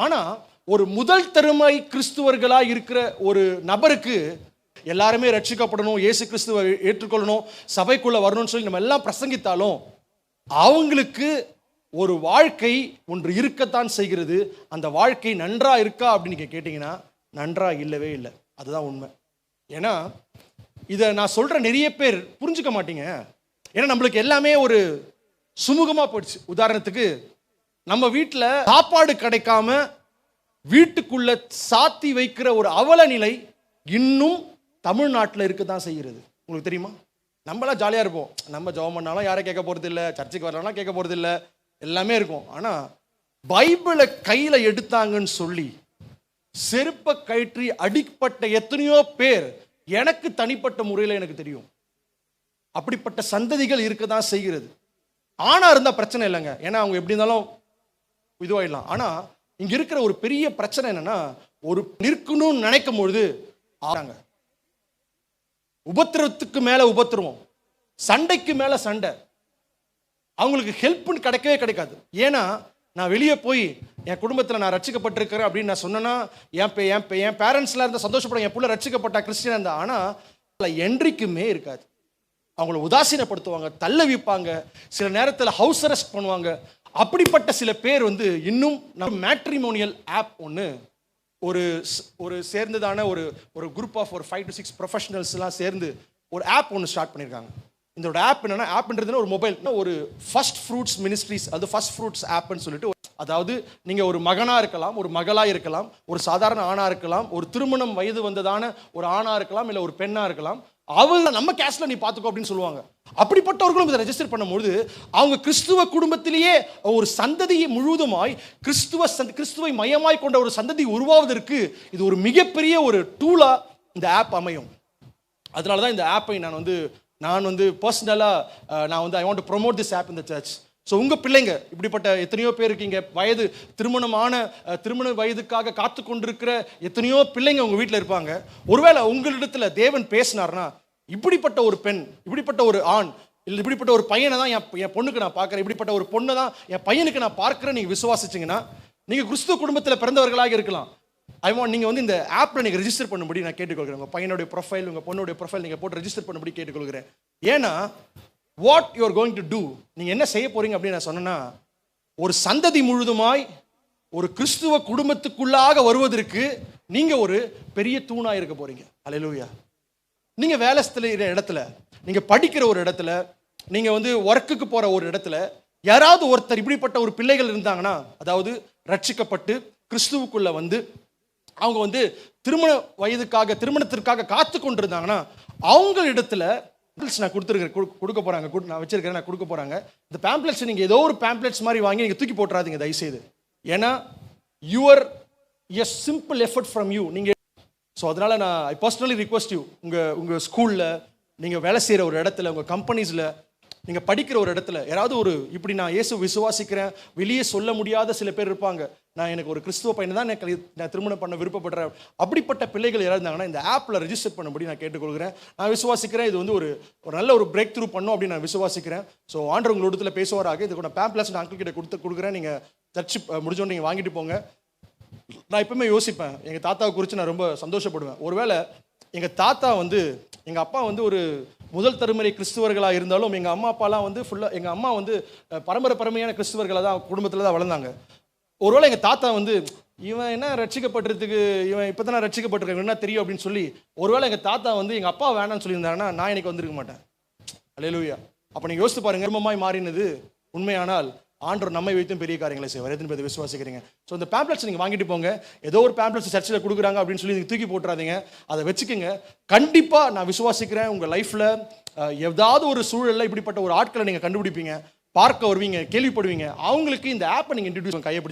ஆனால் ஒரு முதல் தருமை கிறிஸ்துவர்களா இருக்கிற ஒரு நபருக்கு எல்லாருமே ரட்சிக்கப்படணும், இயேசு கிறிஸ்துவை ஏற்றுக்கொள்ளணும், சபைக்குள்ள வரணும்னு சொல்லி நம்ம எல்லாம் பிரசங்கித்தாலும் அவங்களுக்கு ஒரு வாழ்க்கை ஒன்று இருக்கத்தான் செய்கிறது. அந்த வாழ்க்கை நன்றா இருக்கா அப்படின்னு கேட்டீங்கன்னா நன்றா இல்லவே இல்லை. அதுதான் உண்மை. ஏன்னா இதை நான் சொல்ற நிறைய பேர் புரிஞ்சுக்க மாட்டீங்க. ஏன்னா நம்மளுக்கு எல்லாமே ஒரு சுமூகமா போயிடுச்சு. உதாரணத்துக்கு நம்ம வீட்டில் சாப்பாடு கிடைக்காம வீட்டுக்குள்ள சாத்தி வைக்கிற ஒரு அவல நிலை இன்னும் தமிழ்நாட்டில் இருக்க தான் செய்கிறது. உங்களுக்கு தெரியுமா? நம்மளாம் ஜாலியாக இருப்போம், நம்ம ஜெபம் பண்ணாலும் யாரும் கேட்க போகிறது இல்லை, சர்ச்சுக்கு வரலாம் கேட்க போகிறது இல்லை, எல்லாமே இருக்கும். ஆனால் பைபிளை கையில் எடுத்தாங்கன்னு சொல்லி செருப்பை கயிற்றி அடிப்பட்ட எத்தனையோ பேர் எனக்கு தனிப்பட்ட முறையில் எனக்கு தெரியும். அப்படிப்பட்ட சந்ததிகள் இருக்க தான் செய்கிறது. ஆனா இருந்தால் பிரச்சனை இல்லைங்க, ஏன்னா அவங்க எப்படி இருந்தாலும் இதுவாயிடலாம். ஆனால் இங்க இருக்கிற ஒரு பெரிய பிரச்சனை என்னன்னா, ஒரு நிற்கணும்னு நினைக்கும் பொழுது ஆறாங்க, உபத்திரவத்துக்கு மேல உபத்திரவம், சண்டைக்கு மேல சண்டை, அவங்களுக்கு ஹெல்ப் கிடைக்கவே கிடைக்காது. ஏன்னா நான் வெளியே போய் என் குடும்பத்தில் நான் ரட்சிக்கப்பட்டிருக்கிறேன் அப்படின்னு நான் சொன்னேன்னா என் பேரண்ட்ஸ்லாம் இருந்தால் சந்தோஷப்படும், என் பிள்ளை ரட்சிக்கப்பட்டா கிறிஸ்டியன் இருந்தா. ஆனால் என்றைக்குமே இருக்காது. அவங்கள உதாசீனப்படுத்துவாங்க, தள்ள வைப்பாங்க, சில நேரத்தில் ஹவுஸ் அரெஸ்ட் பண்ணுவாங்க. அப்படிப்பட்ட சில பேர் இன்னும் நம்ம மேட்ரிமோனியல் ஆப் ஒன்று ஒரு சேர்ந்ததான ஒரு குரூப் ஆஃப் ஒரு 5 to 6 ப்ரொஃபஷனல்ஸ்லாம் சேர்ந்து ஒரு ஆப் ஒன்று ஸ்டார்ட் பண்ணியிருக்காங்க. இந்த ஆப் என்னன்னா, ஆப்ன்றது ஒரு மொபைல், ஒரு ஃபர்ஸ்ட் ஃப்ரூட்ஸ் மினிஸ்ட்ரிஸ், அது ஃபர்ஸ்ட் ஃப்ரூட்ஸ் ஆப்னு சொல்லிட்டு, அதாவது நீங்க ஒரு மகனா இருக்கலாம், ஒரு மகளா இருக்கலாம், ஒரு சாதாரண ஆணா இருக்கலாம், ஒரு திருமணம் வயது வந்ததான ஒரு ஆணா இருக்கலாம், இல்லை ஒரு பெண்ணா இருக்கலாம், அவங்க நம்ம கேஸ்ட்ல நீ பார்த்துக்கோ அப்படின்னு சொல்லுவாங்க. அப்படிப்பட்டவர்களும் இதை ரெஜிஸ்டர் பண்ணும்போது அவங்க கிறிஸ்துவ குடும்பத்திலேயே ஒரு சந்ததியை முழுவதுமாய் கிறிஸ்துவை மையமாய் கொண்ட ஒரு சந்ததி உருவாவதற்கு இது ஒரு மிகப்பெரிய ஒரு டூலா இந்த ஆப் அமையும். அதனால தான் இந்த ஆப்பை நான் பர்சனலாக நான் I want to promote this app in the church. So உங்கள் பிள்ளைங்க இப்படிப்பட்ட எத்தனையோ பேர் இருக்கீங்க, திருமண வயதுக்காக காத்து கொண்டிருக்கிற எத்தனையோ பிள்ளைங்க உங்கள் வீட்டில் இருப்பாங்க. ஒருவேளை உங்களிடத்தில் தேவன் பேசினார்னா, இப்படிப்பட்ட ஒரு பெண், இப்படிப்பட்ட ஒரு ஆண், இல்லை இப்படிப்பட்ட ஒரு பையனை தான் என் பொண்ணுக்கு நான் பார்க்குறேன், இப்படிப்பட்ட ஒரு பொண்ணை தான் என் பையனுக்கு நான் பார்க்குறேன், நீங்கள் விசுவாசிச்சிங்கன்னா நீங்கள் கிறிஸ்துவ குடும்பத்தில் பிறந்தவர்களாக இருக்கலாம். நீங்கள் இந்த ஆப்பில் நீங்கள் ரெஜிஸ்டர் பண்ணும்படி நான் கேட்டுக்கொள்கிறேன். உங்கள் பையனுடைய ப்ரொஃபைல், உங்கள் பொண்ணுடைய ப்ரொஃபைல் நீங்கள் போட்டு ரெஜிஸ்டர் பண்ணும்படி கேட்டுக்கொள்கிறேன். ஏன்னா what you are going to do, நீங்கள் என்ன செய்ய போறீங்க அப்படின்னு நான் சொன்னேன்னா, ஒரு சந்ததி முழுதுமாய் ஒரு கிறிஸ்துவ குடும்பத்துக்குள்ளாக வருவதற்கு நீங்க ஒரு பெரிய தூணா இருக்க போறீங்க. அல்லேலூயா. நீங்க வேலை செய்கிற இடத்துல, நீங்க படிக்கிற ஒரு இடத்துல, நீங்க ஒர்க்குக்கு போற ஒரு இடத்துல யாராவது ஒருத்தர் இப்படிப்பட்ட ஒரு பிள்ளைகள் இருந்தாங்கன்னா, அதாவது ரட்சிக்கப்பட்டு கிறிஸ்துவுக்குள்ள அவங்க திருமண வயதுக்காக திருமணத்திற்காக காத்து கொண்டிருந்தாங்கன்னா, அவங்க இடத்துல நான் கொடுக்க போறாங்க, நான் வச்சிருக்கிறேன், நான் கொடுக்க போறாங்க. இந்த பேம்ப்ளெட்ஸ் நீங்க ஏதோ ஒரு பேம்ப்ளெட்ஸ் மாதிரி வாங்கி நீங்க தூக்கி போட்டுறாதீங்க தயவுசெய்து. ஏன்னா your a simple effort from you. நீங்க ஸோ அதனால நான் ஐ பர்சனலி ரிக்வெஸ்ட் யூ, உங்க ஸ்கூல்ல, நீங்க வேலை செய்யற ஒரு இடத்துல, உங்க கம்பெனிஸ்ல, நீங்க படிக்கிற ஒரு இடத்துல யாராவது இப்படி நான் இயேசு விசுவாசிக்கிறேன் வெளியே சொல்ல முடியாத சில பேர் இருப்பாங்க, நான் எனக்கு ஒரு கிறிஸ்துவ பையனை தான் நான் திருமணம் பண்ண விருப்பப்படுறேன், அப்படிப்பட்ட பிள்ளைகள் யாராவது இருந்தாங்கன்னா இந்த ஆப்பில் ரெஜிஸ்டர் பண்ணபடி நான் கேட்டுக்கொள்கிறேன். நான் விசுவாசிக்கிறேன் இது ஒரு நல்ல ஒரு பிரேக் த்ரூ பண்ணும் அப்படின்னு நான் விசுவாசிக்கிறேன். ஸோ ஆண்டவர் உங்களோட பேசுவாராக. இது கூட பேம்ப்ளெட்ஸ் நான் அங்கிள் கிட்ட கொடுக்குறேன். நீங்கள் சர்ச் முடிஞ்சோன்னு நீங்கள் வாங்கிட்டு போங்க. நான் எப்பவுமே யோசிப்பேன், எங்கள் தாத்தாவை குறித்து நான் ரொம்ப சந்தோஷப்படுவேன். ஒருவேளை எங்கள் தாத்தா எங்கள் அப்பா ஒரு முதல் தருமுறை கிறிஸ்துவர்களாக இருந்தாலும் எங்கள் அம்மா அப்பாலாம் ஃபுல்லாக, எங்கள் அம்மா பரம்பரையான கிறிஸ்துவர்களாக தான் குடும்பத்தில் தான் வளர்ந்தாங்க. ஒருவேளை எங்கள் தாத்தா இவன் என்ன ரட்சிக்கப்பட்டிருக்கு, இவன் இப்போ தானே ரட்சிக்கப்பட்டிருக்க, என்ன தெரியும் அப்படின்னு சொல்லி ஒருவேளை எங்கள் தாத்தா எங்கள் அப்பா வேணான்னு சொல்லியிருந்தாங்கன்னா நான் எனக்கு வந்திருக்க மாட்டேன். அல்லேலூயா. அப்போ நீங்கள் யோசித்து பாருங்க, குடும்பமாய் மாறினது உண்மையானால் ஆண்டவர் நம்மை வைத்தும் பெரிய காரியங்களை செய்வார். எத்தனை பேர் விசுவாசிக்கிறீங்க? ஸோ இந்த பேம்ப்ளெட்ஸ் நீங்கள் வாங்கிட்டு போங்க. ஏதோ ஒரு பேம்ப்ளெட்ஸ் சர்ச்சில் கொடுக்குறாங்க அப்படின்னு சொல்லி நீங்கள் தூக்கி போட்டுறாதீங்க, அதை வச்சுக்கோங்க. கண்டிப்பாக நான் விசுவாசிக்கிறேன், உங்கள் லைஃப்பில் ஏதாவது ஒரு சூழலில் இப்படிப்பட்ட ஒரு ஆட்களை நீங்கள் கண்டுபிடிப்பீங்க, பார்க்க வருவீங்க, கேள்விப்படுவீங்க. அவங்களுக்கு இந்த ஆப்பை நீங்கள் இன்ட்ரடியூஸ் கையை